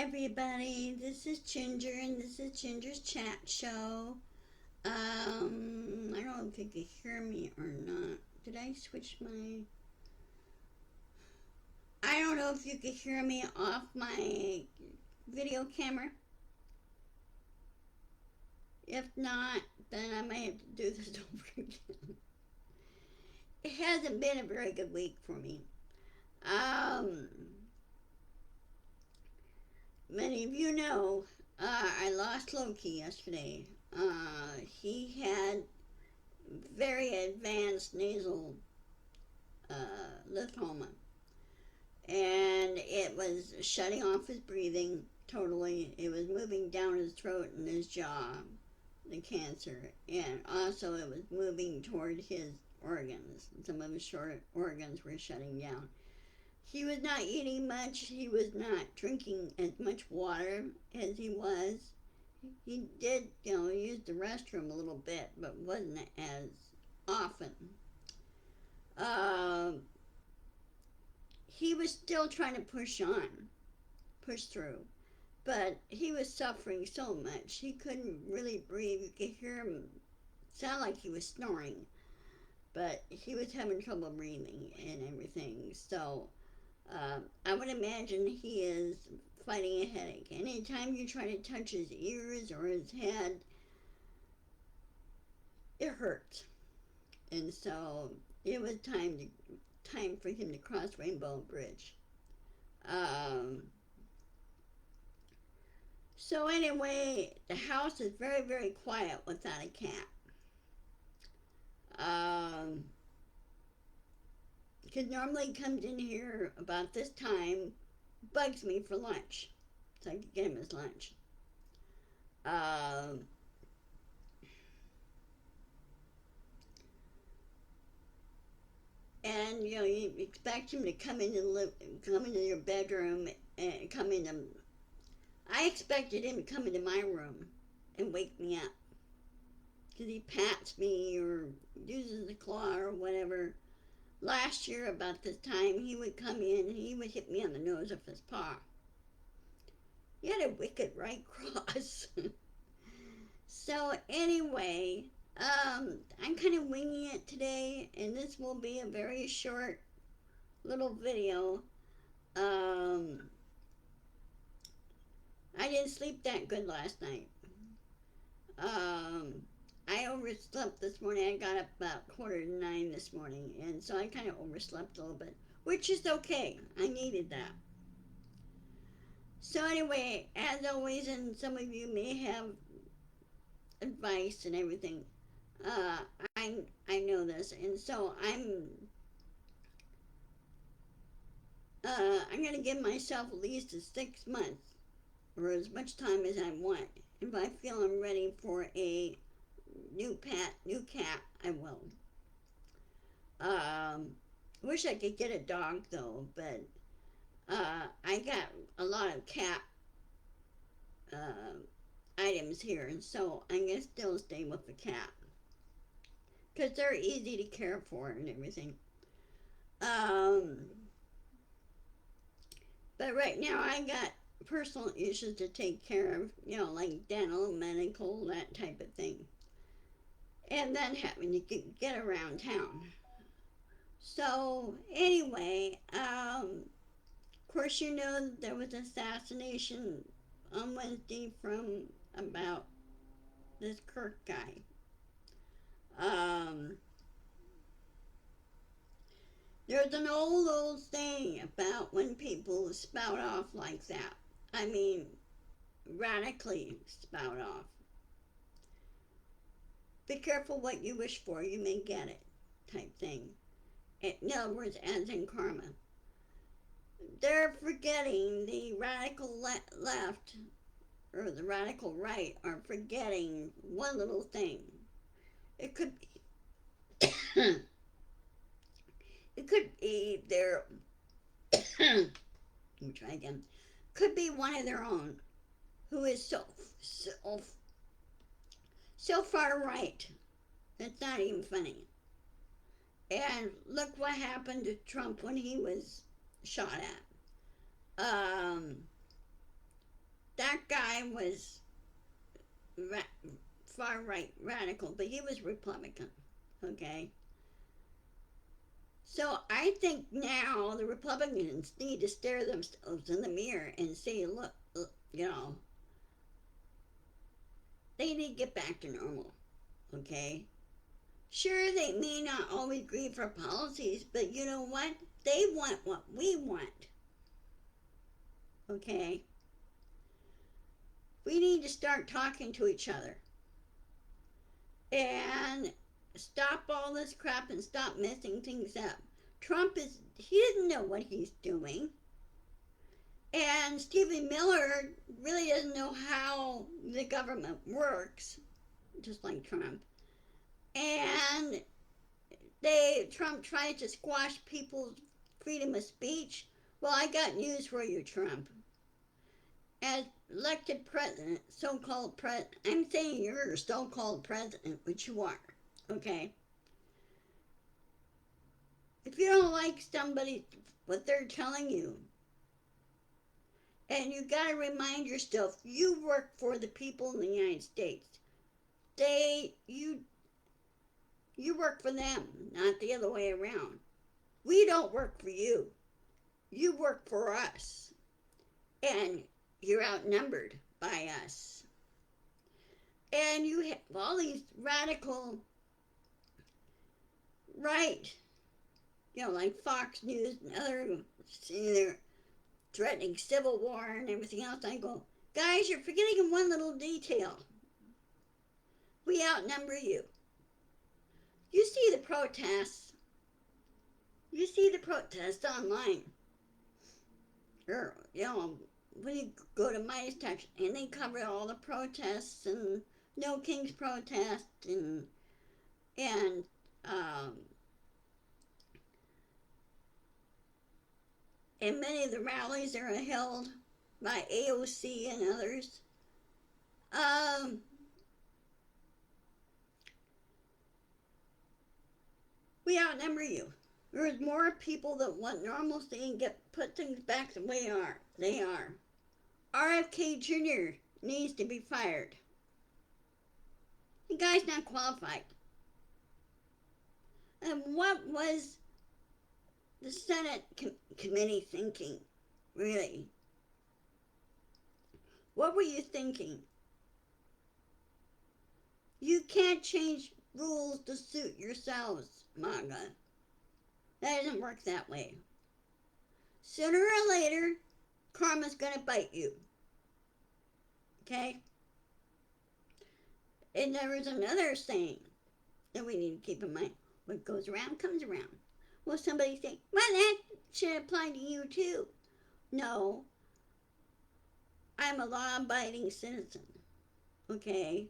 everybody, this is Ginger and this is Ginger's chat show. I don't know if you can hear me or not. Did I switch my... I don't know if you can hear me off my video camera. If not, then I might have to do this over again. It hasn't been a very good week for me. Many of you know I lost Loki yesterday. He had very advanced nasal lymphoma, and it was shutting off his breathing totally. It was moving down his throat and his jaw, the cancer, and also it was moving toward his organs. Some of his short organs were shutting down. He was not eating much. He was not drinking as much water as he was. He did, use the restroom a little bit, but wasn't as often. Uh, he was still trying to push through, but he was suffering so much. He couldn't really breathe. You could hear him sound like he was snoring, but he was having trouble breathing and everything. So I would imagine he is fighting a headache. Anytime you try to touch his ears or his head, it hurts. And so it was time for him to cross Rainbow Bridge. So anyway, the house is very, very quiet without a cat. Because normally he comes in here about this time, bugs me for lunch, so I can get him his lunch. And you expect him to come into your bedroom and come into. I expected him to come into my room and wake me up, because he pats me or uses a claw or whatever. Last year, about this time, he would come in and he would hit me on the nose with his paw. He had a wicked right cross. So anyway, I'm kind of winging it today, and this will be a very short little video. I didn't sleep that good last night. I overslept this morning. I got up about 8:45 this morning, and so I kind of overslept a little bit, which is okay. I needed that. So anyway, as always, and some of you may have advice and everything, I know this, and so I'm gonna give myself at least 6 months or as much time as I want. If I feel I'm ready for a new cat, I will. Wish I could get a dog though, but I got a lot of cat items here, and so I'm gonna still stay with the cat because they're easy to care for and everything. But right now I got personal issues to take care of, like dental, medical, that type of thing. And then having to get around town. So anyway, of course there was assassination on Wednesday from about this Kirk guy. There's an old saying about when people spout off like that. I mean, radically spout off. Be careful what you wish for, you may get it, type thing. In other words, as in karma. They're forgetting the radical left or the radical right are forgetting one little thing. It could be it could be their let me try again. Could be one of their own who is so far right that's not even funny. And look what happened to Trump when he was shot at. that guy was far right radical, but he was Republican. Okay. So I think now the Republicans need to stare themselves in the mirror and say, look, you know, they need to get back to normal. Okay. Sure, they may not always agree for policies, but you know what? They want what we want. Okay? We need to start talking to each other and stop all this crap and stop messing things up. He doesn't know what he's doing. And Stephen Miller really doesn't know how the government works, just like Trump. And Trump tried to squash people's freedom of speech. Well, I got news for you, Trump. As elected president, so-called president, I'm saying you're a so-called president, which you are, okay? If you don't like somebody, what they're telling you, and you gotta remind yourself, you work for the people in the United States. You work for them, not the other way around. We don't work for you. You work for us. And you're outnumbered by us. And you have all these radical right, like Fox News and other, they're threatening civil war and everything else. I go, guys, you're forgetting one little detail. We outnumber you. You see the protests. You see the protests online. Or, when you go to Midas Touch, and they cover all the protests and No King's protest and many of the rallies are held by AOC and others. We outnumber you. There's more people that want normalcy and put things back the way they are. RFK Jr. needs to be fired. The guy's not qualified. And what was the Senate committee thinking, really? What were you thinking? You can't change rules to suit yourselves, MAGA. That doesn't work that way. Sooner or later, karma's gonna bite you. Okay? And there is another saying that we need to keep in mind. What goes around comes around. Well, somebody say, well, that should apply to you too. No. I'm a law-abiding citizen. Okay?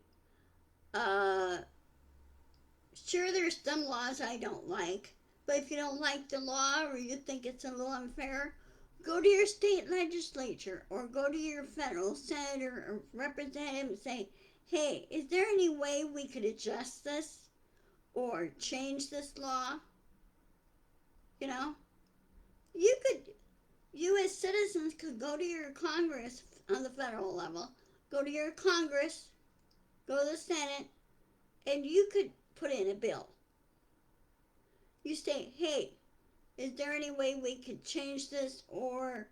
Sure, there's some laws I don't like. But if you don't like the law or you think it's a little unfair, go to your state legislature or go to your federal senator or representative and say, hey, is there any way we could adjust this or change this law? You as citizens could go to your Congress on the federal level, go to your Congress, go to the Senate, and you could put in a bill. You say, hey, is there any way we could change this or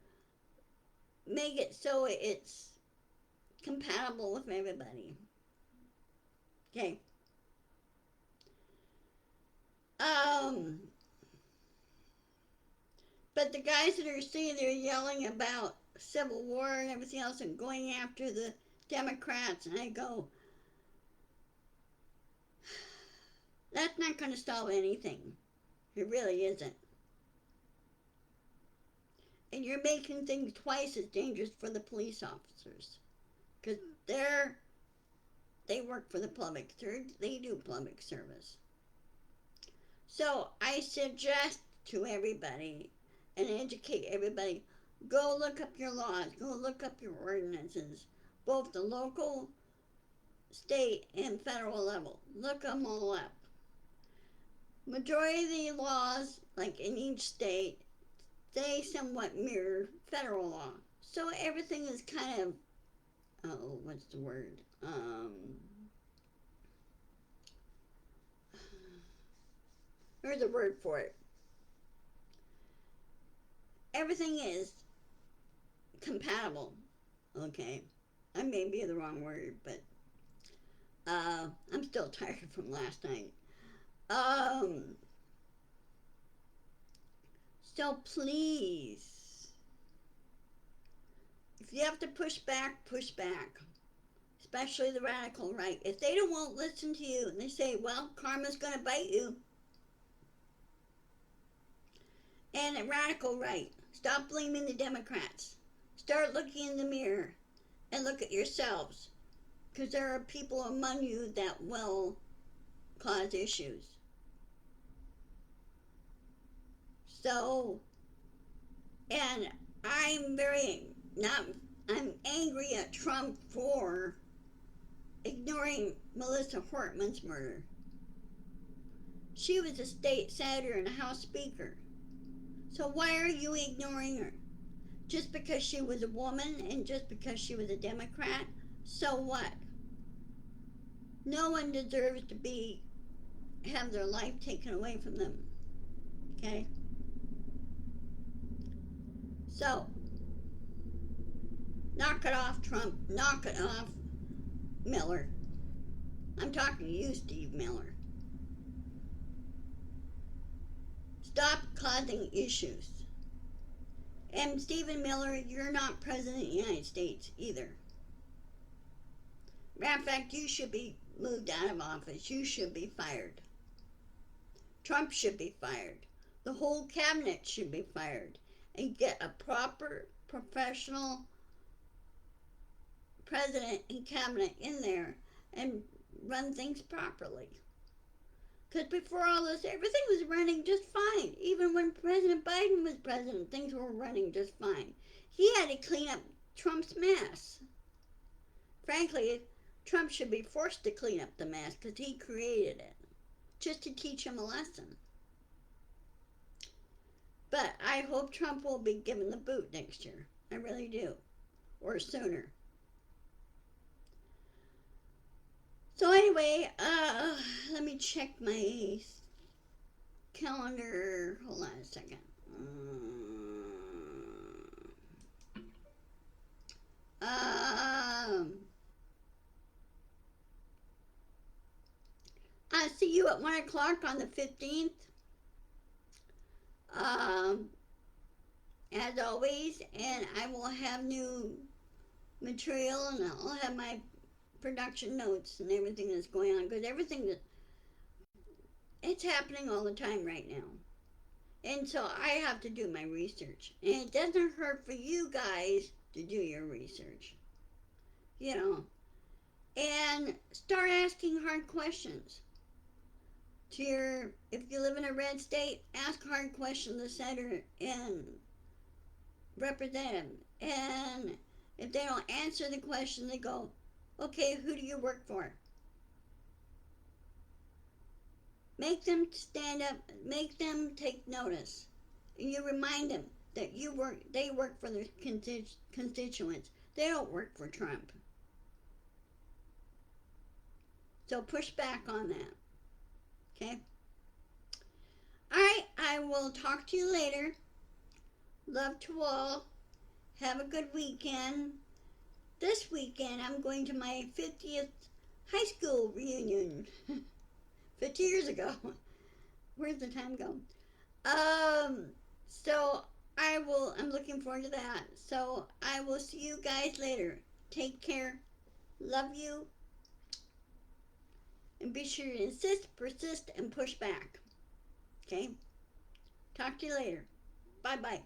make it so it's compatible with everybody? Okay. But the guys that are sitting there yelling about Civil War and everything else and going after the Democrats, and I go, that's not going to solve anything. It really isn't. And you're making things twice as dangerous for the police officers. Because they work for the public. They do public service. So I suggest to everybody and educate everybody, go look up your laws, go look up your ordinances, both the local, state, and federal level. Look them all up. Majority of the laws, like in each state, they somewhat mirror federal law. So everything is kind of oh, what's the word? There's a word for it. Everything is compatible. Okay, I may be the wrong word, but I'm still tired from last night. Um, so please, if you have to push back, push back. Especially the radical right. If they don't won't listen to you and they say, well, karma's gonna bite you. And a radical right. Stop blaming the Democrats. Start looking in the mirror and look at yourselves. Because there are people among you that will cause issues. So, and I'm very not I'm angry at Trump for ignoring Melissa Hortman's murder. She was a state senator and a House Speaker. So why are you ignoring her? Just because she was a woman and just because she was a Democrat? So what? No one deserves to have their life taken away from them. Okay? So, knock it off, Trump. Knock it off, Miller. I'm talking to you, Steve Miller. Stop causing issues. And Stephen Miller, you're not president of the United States either. Matter of fact, you should be moved out of office. You should be fired. Trump should be fired. The whole cabinet should be fired. And get a proper, professional president and cabinet in there and run things properly. Because before all this, everything was running just fine. Even when President Biden was president, things were running just fine. He had to clean up Trump's mess. Frankly, Trump should be forced to clean up the mess because he created it, just to teach him a lesson. But I hope Trump will be given the boot next year. I really do. Or sooner. So anyway, let me check my calendar. Hold on a second. I'll see you at 1 o'clock on the 15th. Um, as always, and I will have new material and I'll have my production notes and everything that's going on because it's happening all the time right now. And so I have to do my research. And it doesn't hurt for you guys to do your research. You know, and start asking hard questions. If you live in a red state, ask hard questions to the senator and representative. And if they don't answer the question, they go, okay, who do you work for? Make them stand up, make them take notice. And you remind them that they work for their constituents. They don't work for Trump. So push back on that. Okay? Alright, I will talk to you later. Love to all. Have a good weekend. This weekend I'm going to my 50th high school reunion. 50 years ago. Where'd the time go? So I'm looking forward to that. So I will see you guys later. Take care. Love you. And be sure to insist, persist, and push back. Okay? Talk to you later. Bye-bye.